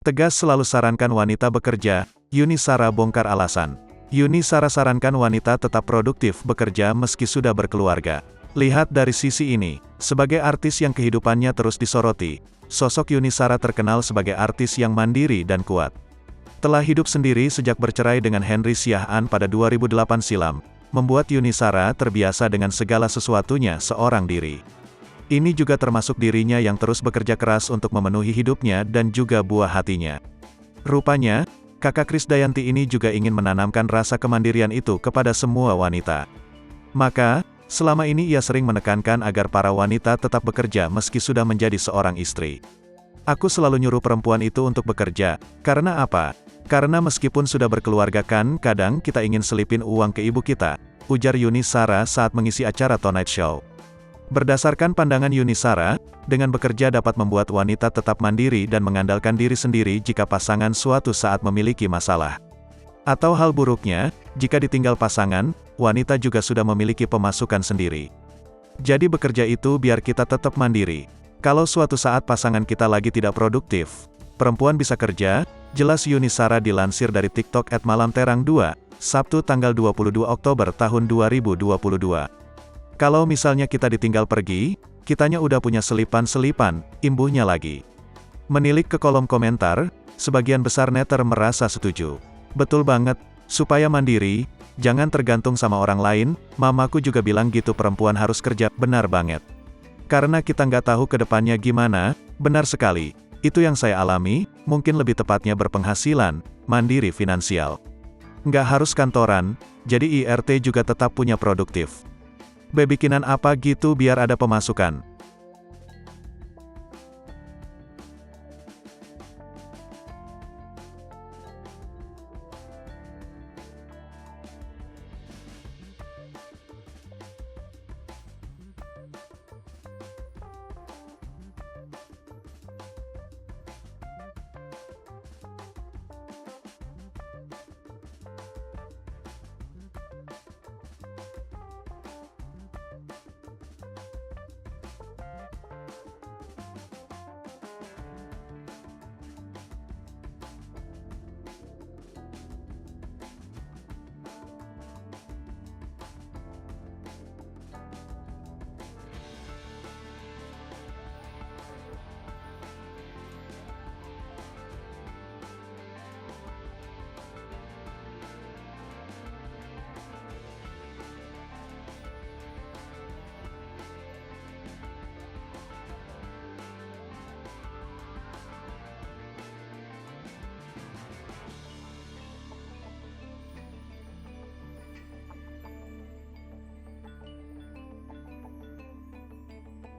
Tegas selalu sarankan wanita bekerja, Yuni Shara bongkar alasan. Yuni Shara sarankan wanita tetap produktif bekerja meski sudah berkeluarga. Lihat dari sisi ini, sebagai artis yang kehidupannya terus disoroti, sosok Yuni Shara terkenal sebagai artis yang mandiri dan kuat. Telah hidup sendiri sejak bercerai dengan Henry Siahaan pada 2008 silam, membuat Yuni Shara terbiasa dengan segala sesuatunya seorang diri. Ini juga termasuk dirinya yang terus bekerja keras untuk memenuhi hidupnya dan juga buah hatinya. Rupanya, kakak Krisdayanti ini juga ingin menanamkan rasa kemandirian itu kepada semua wanita. Maka, selama ini ia sering menekankan agar para wanita tetap bekerja meski sudah menjadi seorang istri. Aku selalu nyuruh perempuan itu untuk bekerja, karena apa? Karena meskipun sudah berkeluarga kan, kadang kita ingin selipin uang ke ibu kita, ujar Yuni Shara saat mengisi acara Tonight Show. Berdasarkan pandangan Yuni Shara, dengan bekerja dapat membuat wanita tetap mandiri dan mengandalkan diri sendiri jika pasangan suatu saat memiliki masalah. Atau hal buruknya, jika ditinggal pasangan, wanita juga sudah memiliki pemasukan sendiri. Jadi bekerja itu biar kita tetap mandiri. Kalau suatu saat pasangan kita lagi tidak produktif, perempuan bisa kerja, jelas Yuni Shara dilansir dari TikTok @malamterang2, Sabtu tanggal 22 Oktober tahun 2022. Kalau misalnya kita ditinggal pergi, kitanya udah punya selipan-selipan, imbuhnya lagi. Menilik ke kolom komentar, sebagian besar netter merasa setuju. Betul banget, supaya mandiri, jangan tergantung sama orang lain, mamaku juga bilang gitu perempuan harus kerja, benar banget. Karena kita nggak tahu ke depannya gimana, benar sekali, itu yang saya alami, mungkin lebih tepatnya berpenghasilan, mandiri finansial. Nggak harus kantoran, jadi IRT juga tetap punya produktif. Bikinan apa gitu biar ada pemasukan.